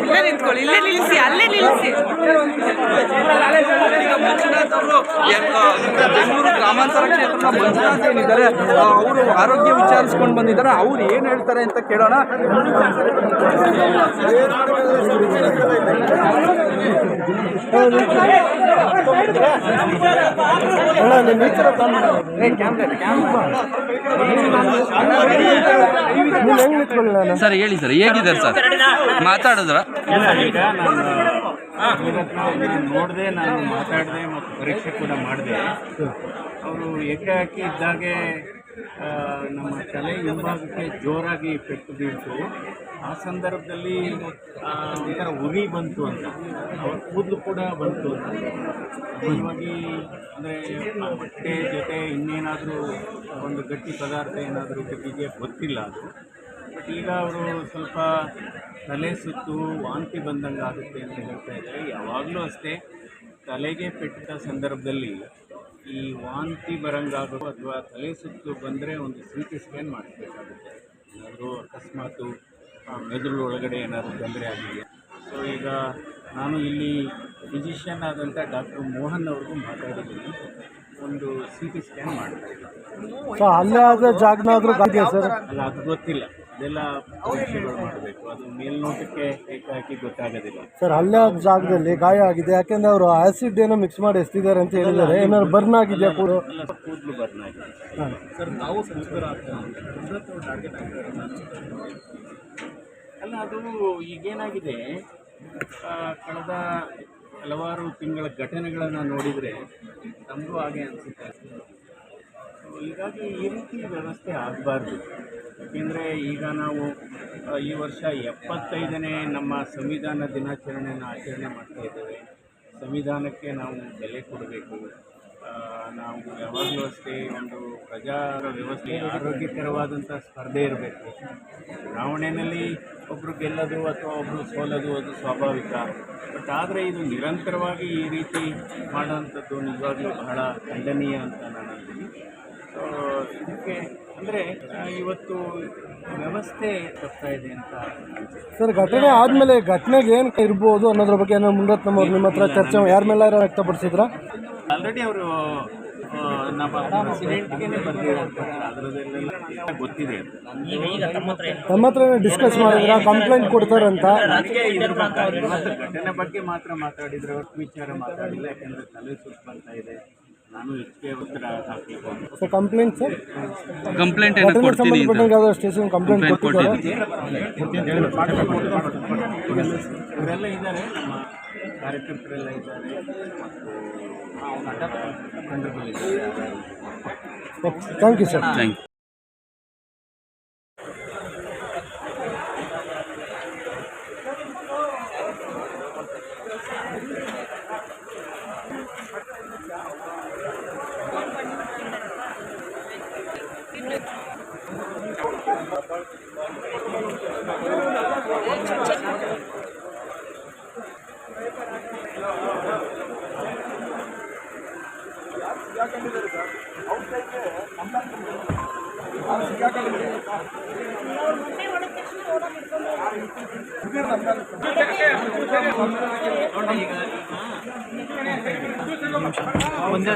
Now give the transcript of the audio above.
ಇಲ್ಲೇ ನಿಂತ್ಕೊಳ್ಳಿ, ಇಲ್ಲೇ ನಿಲ್ಲಿಸಿ, ಅಲ್ಲೇ ನಿಲ್ಲಿಸಿ. ಮಂಜುನಾಥ್ ಅವರು ಬೆಂಗಳೂರು ಗ್ರಾಮಾಂತರ ಕ್ಷೇತ್ರದ ಮಂಜುನಾಥ್ ಏನಿದ್ದಾರೆ ಅವರು ಆರೋಗ್ಯ ವಿಚಾರಿಸ್ಕೊಂಡು ಬಂದಿದ್ದಾರೆ. ಅವ್ರು ಏನು ಹೇಳ್ತಾರೆ ಅಂತ ಕೇಳೋಣ. ಸರ್ ಹೇಳಿ ಸರ್, ಹೇಗಿದ್ದಾರೆ ಸರ್? ಮಾತಾಡಿದ್ರ? ಈಗ ನಾನು ನೋಡಿದೆ, ನಾನು ಮಾತಾಡಿದೆ ಮತ್ತು ಪರೀಕ್ಷೆ ಕೂಡ ಮಾಡಿದೆ. ಅವರು ಏಕಾಏಕಿ ಇದ್ದಾಗೆ ನಮ್ಮ ತಲೆ ಹಿಂಭಾಗಕ್ಕೆ ಜೋರಾಗಿ ಪೆಟ್ಟು ಬೀಳ್ತು. ಆ ಸಂದರ್ಭದಲ್ಲಿ ಒಂಥರ ಉರಿ ಬಂತು ಅಂತ, ಅವ್ರ ಕೂದಲು ಕೂಡ ಬಂತು ಅಂತ. ಮುಖ್ಯವಾಗಿ ಅಂದರೆ ಬಟ್ಟೆ ಜೊತೆ ಇನ್ನೇನಾದರೂ ಒಂದು ಗಟ್ಟಿ ಪದಾರ್ಥ ಏನಾದರೂ ಇದೆಯಾ ಗೊತ್ತಿಲ್ಲ ಅದು. ಬಟ್ ಈಗ ಅವರು ಸ್ವಲ್ಪ ತಲೆ ಸುತ್ತು ವಾಂತಿ ಬಂದಂಗೆ ಆಗುತ್ತೆ ಅಂತ ಹೇಳ್ತಾ ಇದ್ದಾರೆ. ಯಾವಾಗಲೂ ಅಷ್ಟೇ ತಲೆಗೆ ಪೆಟ್ಟ ಸಂದರ್ಭದಲ್ಲಿ ಈ ವಾಂತಿ ಬರಂಗಾಗೋ ಅಥವಾ ತಲೆ ಸುತ್ತು ಬಂದರೆ ಒಂದು CT ಸ್ಕ್ಯಾನ್ ಮಾಡಿಸ್ಬೇಕಾಗುತ್ತೆ. ಏನಾದರೂ ಅಕಸ್ಮಾತು ಮೆದುಳು ಒಳಗಡೆ ಏನಾದರೂ ತೊಂದರೆ ಆಗಿದೆಯಾ. ಸೊ ಈಗ ನಾನು ಇಲ್ಲಿ ಫಿಸಿಷಿಯನ್ ಆದಂಥ ಡಾಕ್ಟರ್ ಮೋಹನ್ ಅವ್ರಿಗೂ ಮಾತಾಡಿದ್ದೀನಿ. ಒಂದು CT ಸ್ಕ್ಯಾನ್ ಮಾಡ್ತಾ ಇದ್ದಾರೆ. ಅಲ್ಲೇ ಆದ ಜಾಗನಾದರೂ ಸರ್? ಅಲ್ಲ, ಅದು ಗೊತ್ತಿಲ್ಲ. ಅದೆಲ್ಲ ಪರೀಕ್ಷೆಗಳು ಮಾಡಬೇಕು. ಅದು ಮೇಲ್ನೋಟಕ್ಕೆ ಏಕಾಏಕಿ ಗೊತ್ತಾಗೋದಿಲ್ಲ ಸರ್. ಅಲ್ಲೇ ಆದ ಜಾಗದಲ್ಲಿ ಗಾಯ ಆಗಿದೆ, ಯಾಕೆಂದ್ರೆ ಅವರು ಆಸಿಡ್ ಏನೋ ಮಿಕ್ಸ್ ಮಾಡಿ ಎಸ್ತಿದ್ದಾರೆ ಅಂತ ಹೇಳಿದ್ದಾರೆ. ಏನಾದ್ರು ಬರ್ನ್ ಆಗಿದೆಯಾ? ಕೂದಲು ಬರ್ನ್ ಆಗಿದೆ ಸರ್. ನಾವು ಅಲ್ಲ, ಅದು ಈಗೇನಾಗಿದೆ, ಕಳೆದ ಹಲವಾರು ತಿಂಗಳ ಘಟನೆಗಳನ್ನು ನೋಡಿದರೆ ನಮಗೂ ಹಾಗೆ ಅನಿಸುತ್ತೆ. ಹೀಗಾಗಿ ಈ ರೀತಿ ವ್ಯವಸ್ಥೆ ಆಗಬಾರ್ದು. ಏಕೆಂದರೆ ಈಗ ನಾವು ಈ ವರ್ಷ 75ನೇ ನಮ್ಮ ಸಂವಿಧಾನ ದಿನಾಚರಣೆಯನ್ನು ಆಚರಣೆ ಮಾಡ್ತಾಯಿದ್ದೇವೆ. ಸಂವಿಧಾನಕ್ಕೆ ನಾವು ಬೆಲೆ ಕೊಡಬೇಕು. ನಾವು ಯಾವಾಗಲೂ ಅಷ್ಟೇ ಒಂದು ಪ್ರಜಾ ವ್ಯವಸ್ಥೆ ಆರೋಗ್ಯಕರವಾದಂಥ ಸ್ಪರ್ಧೆ ಇರಬೇಕು. ಚುನಾವಣೆಯಲ್ಲಿ ಒಬ್ಬರು ಗೆಲ್ಲೋದು ಅಥವಾ ಒಬ್ಬರು ಸೋಲೋದು ಅದು ಸ್ವಾಭಾವಿಕ. ಬಟ್ ಆದರೆ ಇದು ನಿರಂತರವಾಗಿ ಈ ರೀತಿ ಮಾಡೋವಂಥದ್ದು ನಿಜವಾಗ್ಲೂ ಬಹಳ ಖಂಡನೀಯ ಅಂತ ನಾನು ಅಂತೀನಿ. ಸೊ ಇದಕ್ಕೆ ಅಂದರೆ ಇವತ್ತು ವ್ಯವಸ್ಥೆ ತಪ್ತಾ ಇದೆ ಅಂತ ಸರ್. ಘಟನೆ ಆದಮೇಲೆ ಘಟನೆಗೆ ಏನು ಇರ್ಬೋದು ಅನ್ನೋದ್ರ ಬಗ್ಗೆ ಏನೋ ಮುಂದತ್ ನಮ್ಮವ್ರು ನಿಮ್ಮ ಹತ್ರ ಚರ್ಚೆ ಯಾರ ಮೇಲೆ ವ್ಯಕ್ತಪಡಿಸಿದ್ರ? ಆಲ್ರೆಡಿ ಅವರು ನಮ್ಮ ಪ್ರೆಸಿಡೆಂಟ್ಗೆ ಬರೆದಿರೋಂಥದ್ದು ಅದರದೆಲ್ಲ ಗೊತ್ತಿದೆ. ತಮ್ಮ ಹತ್ರ ಡಿಸ್ಕಸ್ ಮಾಡಿದ್ರ? ಕಂಪ್ಲೇಂಟ್ ಕೊಡ್ತಾರಂತ? ಘಟನೆ ಬಗ್ಗೆ ಮಾತ್ರ ಮಾತಾಡಿದ್ರೆ ವಿಚಾರ ಮಾತಾಡಿಲ್ಲ. ಯಾಕೆಂದರೆ ತಲೆ ಸುತ್ತು ಬರ್ತಾ ಇದೆ. ನಾನು ಹೆಚ್ಚಿಗೆ ಉತ್ತರ ಹಾಕಬೇಕು ಅಂತ. Sir complaint sir? Complaint station complaint ಕೊಟ್ಟಿದ್ದಾರೆ. ಇವರೆಲ್ಲ ಇದ್ದಾರೆ, ನಮ್ಮ ಕಾರ್ಯಕರ್ತರೆಲ್ಲ ಇದ್ದಾರೆ, thank you sir. Thank you. ಒಂದೇ